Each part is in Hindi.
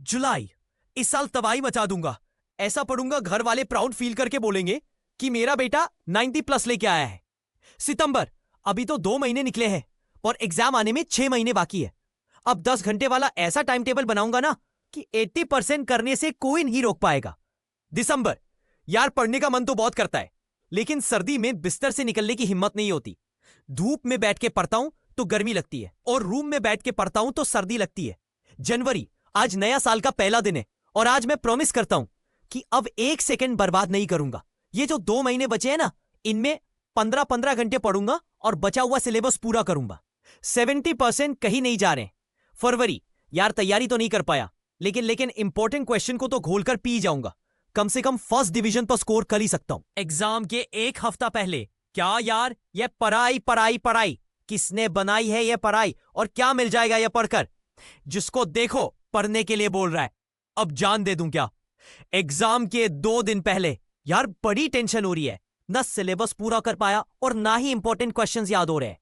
जुलाई, इस साल तबाही मचा दूंगा। ऐसा पढ़ूंगा घर वाले प्राउड फील करके बोलेंगे कि मेरा बेटा 90 प्लस लेके आया है। सितंबर, अभी तो 2 महीने निकले हैं और एग्जाम आने में 6 महीने बाकी है। अब 10 घंटे वाला ऐसा टाइम टेबल बनाऊंगा ना कि 80% करने से कोई नहीं रोक पाएगा। दिसंबर, यार पढ़ने का मन तो बहुत करता है, लेकिन सर्दी में बिस्तर से निकलने की हिम्मत नहीं होती। धूप में बैठ के पढ़ता हूं तो गर्मी लगती है और रूम में बैठ के पढ़ता हूं तो सर्दी लगती है। जनवरी, आज नया साल का पहला दिन है और आज मैं प्रॉमिस करता हूं कि अब 1 सेकंड बर्बाद नहीं करूंगा। ये जो 2 महीने बचे हैं ना, इनमें 15-15 घंटे पढ़ूंगा और बचा हुआ सिलेबस पूरा करूंगा। 70% कहीं नहीं जा रहे। फरवरी, यार तैयारी तो नहीं कर पाया, लेकिन इंपॉर्टेंट क्वेश्चन को तो घोलकर पी जाऊंगा। कम से कम फर्स्ट डिवीजन पर स्कोर कर ही सकता हूं। एग्जाम के 1 हफ्ता पहले, क्या यार ये पढ़ाई पढ़ाई पढ़ाई, किसने बनाई है ये पढ़ाई और क्या मिल जाएगा ये पढ़कर? जिसको देखो पढ़ने के लिए बोल रहा है, अब जान दे दूं क्या? एग्जाम के 2 दिन पहले, यार बड़ी टेंशन हो रही है। ना सिलेबस पूरा कर पाया और ना ही इंपॉर्टेंट क्वेश्चंस याद हो रहे हैं।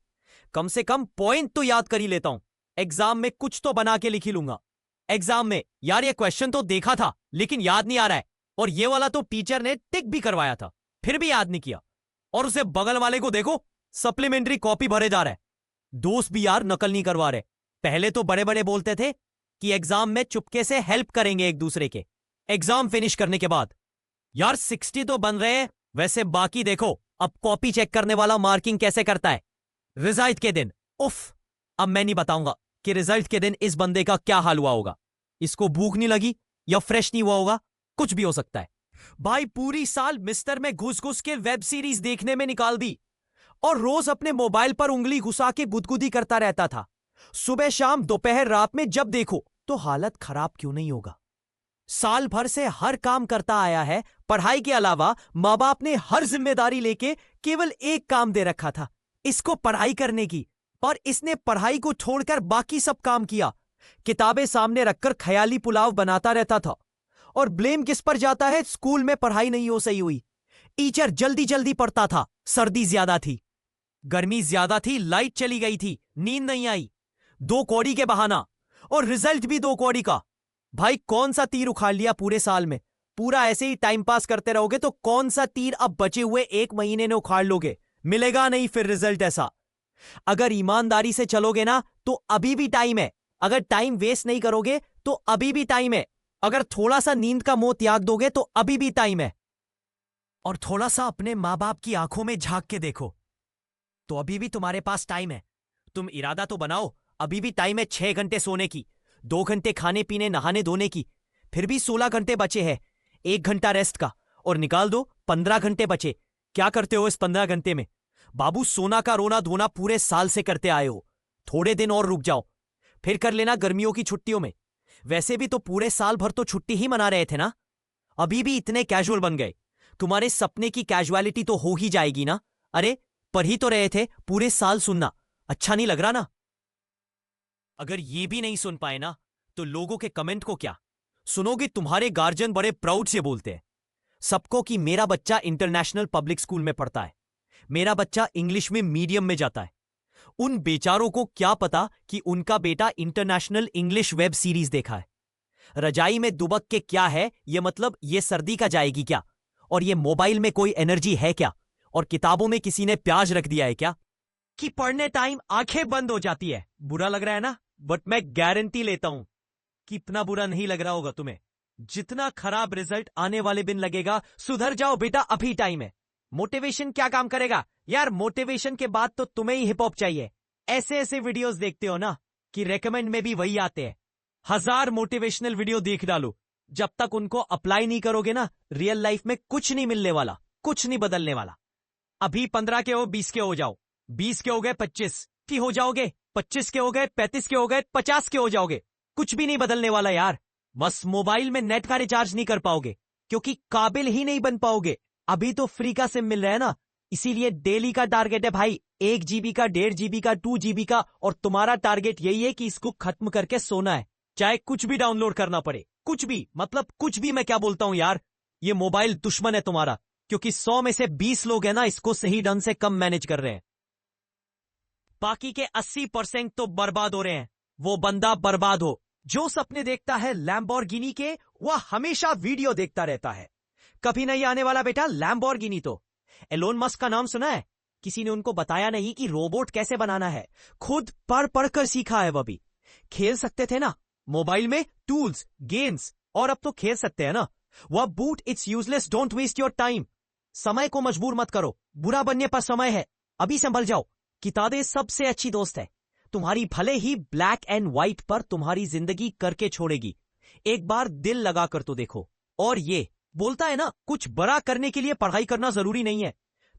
कम से कम पॉइंट तो याद कर ही लेता हूं। एग्जाम में कुछ तो बना के लिख ही लूंगा। एग्जाम में, यार ये क्वेश्चन तो देखा था लेकिन याद नहीं आ रहा है, और ये वाला तो टीचर ने टिक भी करवाया था, फिर भी याद नहीं किया। और उसे बगल वाले को देखो, सप्लीमेंट्री कॉपी भरे जा रहा है। दोस्त भी यार नकल नहीं करवा रहे। पहले तो बड़े बड़े बोलते थे कि एग्जाम में चुपके से हेल्प करेंगे एक दूसरे के। एग्जाम फिनिश करने के बाद, यार 60 तो बन रहे हैं, वैसे बाकी देखो अब कॉपी चेक करने वाला मार्किंग कैसे करता है। रिजल्ट के दिन, उफ, अब मैं नहीं बताऊंगा कि रिजल्ट के दिन इस बंदे का क्या हाल हुआ होगा। इसको भूख नहीं लगी या फ्रेश नहीं हुआ होगा, कुछ भी हो सकता है। भाई पूरी साल मिस्टर में घुस घुस के वेब सीरीज देखने में निकाल दी और रोज अपने मोबाइल पर उंगली घुसा के गुदगुदी करता रहता था। सुबह शाम दोपहर रात में जब देखो तो हालत खराब क्यों नहीं होगा? साल भर से हर काम करता आया है, पढ़ाई के अलावा माँ बाप ने हर जिम्मेदारी लेके केवल एक काम दे रखा था, इसको पढ़ाई करने की, और इसने पढ़ाई को छोड़कर बाकी सब काम किया। किताबें सामने रखकर ख्याली पुलाव बनाता रहता था। और ब्लेम किस पर जाता है? स्कूल में पढ़ाई नहीं हो सही हुई। टीचर जल्दी जल्दी पढ़ता था, सर्दी ज्यादा थी, गर्मी ज्यादा थी, लाइट चली गई थी, नींद नहीं आई, 2 कौड़ी के बहाना, और रिजल्ट भी 2 कौड़ी का। भाई कौन सा तीर उखाड़ लिया पूरे साल में? पूरा ऐसे ही टाइम पास करते रहोगे तो कौन सा तीर अब बचे हुए 1 महीने में उखाड़ लोगे? मिलेगा नहीं फिर रिजल्ट ऐसा। अगर ईमानदारी से चलोगे ना तो अभी भी टाइम है। अगर टाइम वेस्ट नहीं करोगे तो अभी भी टाइम है। अगर थोड़ा सा नींद का मोह त्याग दोगे तो अभी भी टाइम है। और थोड़ा सा अपने मां बाप की आंखों में झांक के देखो तो अभी भी तुम्हारे पास टाइम है। तुम इरादा तो बनाओ, अभी भी टाइम है 6 घंटे सोने की, 2 घंटे खाने पीने नहाने धोने की, फिर भी 16 घंटे बचे हैं। 1 घंटा रेस्ट का और निकाल दो, 15 घंटे बचे। क्या करते हो इस 15 घंटे में? बाबू सोना का रोना धोना पूरे साल से करते आए हो, थोड़े दिन और रुक जाओ, फिर कर लेना गर्मियों की छुट्टियों में। वैसे भी तो पूरे साल भर तो छुट्टी ही मना रहे थे ना। अभी भी इतने कैजुअल बन गए, तुम्हारे सपने की कैजुअलिटी तो हो ही जाएगी ना। अरे पढ़ ही तो रहे थे, पूरे साल सुनना अच्छा नहीं लग रहा ना? अगर ये भी नहीं सुन पाए ना तो लोगों के कमेंट को क्या सुनोगे? तुम्हारे गार्जियन बड़े प्राउड से बोलते हैं सबको कि मेरा बच्चा इंटरनेशनल पब्लिक स्कूल में पढ़ता है, मेरा बच्चा इंग्लिश में मीडियम में जाता है। उन बेचारों को क्या पता कि उनका बेटा इंटरनेशनल इंग्लिश वेब सीरीज देखा है। रजाई में दुबक के क्या है ये मतलब, ये सर्दी का जाएगी क्या? और ये मोबाइल में कोई एनर्जी है क्या? और किताबों में किसी ने प्याज रख दिया है क्या कि पढ़ने टाइम आंखें बंद हो जाती है? बुरा लग रहा है ना? बट मैं गारंटी लेता हूं कि इतना बुरा नहीं लग रहा होगा तुम्हें। जितना खराब रिजल्ट आने वाले दिन लगेगा, सुधर जाओ बेटा, अभी टाइम है। मोटिवेशन क्या काम करेगा यार? मोटिवेशन के बाद तो तुम्हें ही हिप हॉप चाहिए। ऐसे ऐसे वीडियोस देखते हो ना कि रेकमेंड में भी वही आते हैं। 1000 मोटिवेशनल वीडियो देख डालो, जब तक उनको अप्लाई नहीं करोगे ना, रियल लाइफ में कुछ नहीं मिलने वाला, कुछ नहीं बदलने वाला। अभी 15 के हो, 20 के हो जाओ, 20 के हो गए 25 की हो जाओगे, 25 के हो गए 35 के हो गए, 50 के हो जाओगे। कुछ भी नहीं बदलने वाला यार। बस मोबाइल में नेट का रिचार्ज नहीं कर पाओगे क्योंकि काबिल ही नहीं बन पाओगे। अभी तो फ्री का सिम मिल रहा है ना, इसीलिए डेली का टारगेट है भाई 1 GB का, 1.5 GB का, 2 GB का, और तुम्हारा टारगेट यही है कि इसको खत्म करके सोना है, चाहे कुछ भी डाउनलोड करना पड़े। कुछ भी मतलब कुछ भी। मैं क्या बोलता हूं यार, ये मोबाइल दुश्मन है तुम्हारा, क्योंकि 100 में से 20 लोग हैं ना इसको सही ढंग से कम मैनेज कर रहे हैं। बाकी के 80% तो बर्बाद हो रहे हैं। वो बंदा बर्बाद हो जो सपने देखता है लैम्बोर्गिनी के, वह हमेशा वीडियो देखता रहता है। कभी नहीं आने वाला बेटा लैम्बोर्गिनी तो। एलोन मस्क का नाम सुना है? किसी ने उनको बताया नहीं कि रोबोट कैसे बनाना है, खुद पढ़ पढ़कर सीखा है। वह भी खेल सकते थे ना मोबाइल में टूल्स, गेम्स, और अब तो खेल सकते हैं ना। वह but it's useless, don't waste your time. समय को मजबूर मत करो, बुरा बनने पर समय है, अभी संभल जाओ। किताबें सबसे अच्छी दोस्त है, तुम्हारी भले ही ब्लैक एंड व्हाइट पर तुम्हारी जिंदगी करके छोड़ेगी। एक बार दिल लगा कर तो देखो। और ये बोलता है ना, कुछ बड़ा करने के लिए पढ़ाई करना जरूरी नहीं है,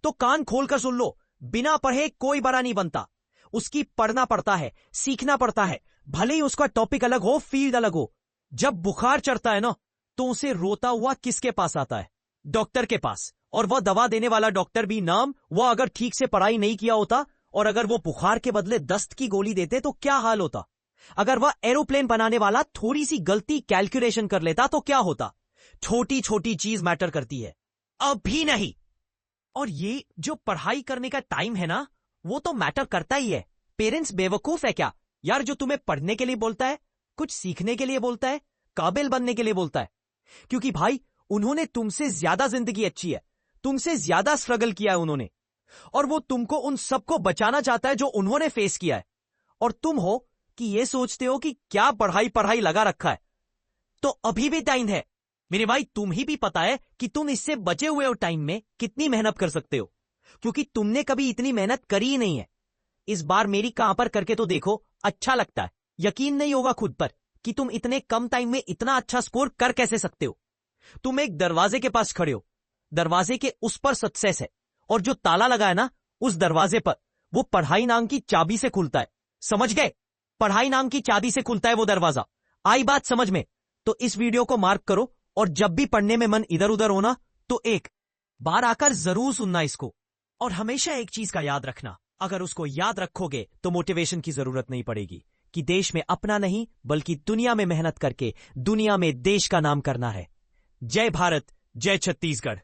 तो कान खोलकर सुन लो। बिना पढ़े कोई बड़ा नहीं बनता, उसकी पढ़ना पड़ता है, सीखना पड़ता है, भले ही उसका टॉपिक अलग हो, फील्ड अलग हो। जब बुखार चढ़ता है ना, तो उसे रोता हुआ किसके पास आता है? डॉक्टर के पास। और वह दवा देने वाला डॉक्टर भी नाम, वह अगर ठीक से पढ़ाई नहीं किया होता और अगर वो बुखार के बदले दस्त की गोली देते तो क्या हाल होता? अगर वह एरोप्लेन बनाने वाला थोड़ी सी गलती कैलकुलेशन कर लेता तो क्या होता? छोटी छोटी चीज मैटर करती है, अभी नहीं। और ये जो पढ़ाई करने का टाइम है ना, वो तो मैटर करता ही है। पेरेंट्स बेवकूफ है क्या यार, जो तुम्हें पढ़ने के लिए बोलता है, कुछ सीखने के लिए बोलता है, काबिल बनने के लिए बोलता है? क्योंकि भाई उन्होंने तुमसे ज्यादा जिंदगी अच्छी है, तुमसे ज्यादा स्ट्रगल किया है उन्होंने, और वो तुमको उन सबको बचाना चाहता है जो उन्होंने फेस किया है। और तुम हो कि ये सोचते हो कि क्या पढ़ाई पढ़ाई लगा रखा है, तो अभी भी टाइम है मेरे भाई। तुम ही भी पता है कि तुम इससे बचे हुए टाइम में कितनी मेहनत कर सकते हो, क्योंकि तुमने कभी इतनी मेहनत करी ही नहीं है। इस बार मेरी कहां पर करके तो देखो, अच्छा लगता है। यकीन नहीं होगा खुद पर कि तुम इतने कम टाइम में इतना अच्छा स्कोर कर कैसे सकते हो। तुम एक दरवाजे के पास खड़े हो, दरवाजे के उस पर सक्सेस है, और जो ताला लगा है ना उस दरवाजे पर, वो पढ़ाई नाम की चाबी से खुलता है। समझ गए? पढ़ाई नाम की चाबी से खुलता है वो दरवाजा। आई बात समझ में? तो इस वीडियो को मार्क करो, और जब भी पढ़ने में मन इधर उधर होना तो एक बार आकर जरूर सुनना इसको। और हमेशा एक चीज का याद रखना, अगर उसको याद रखोगे तो मोटिवेशन की जरूरत नहीं पड़ेगी कि देश में अपना नहीं बल्कि दुनिया में मेहनत करके दुनिया में देश का नाम करना है। जय भारत, जय छत्तीसगढ़।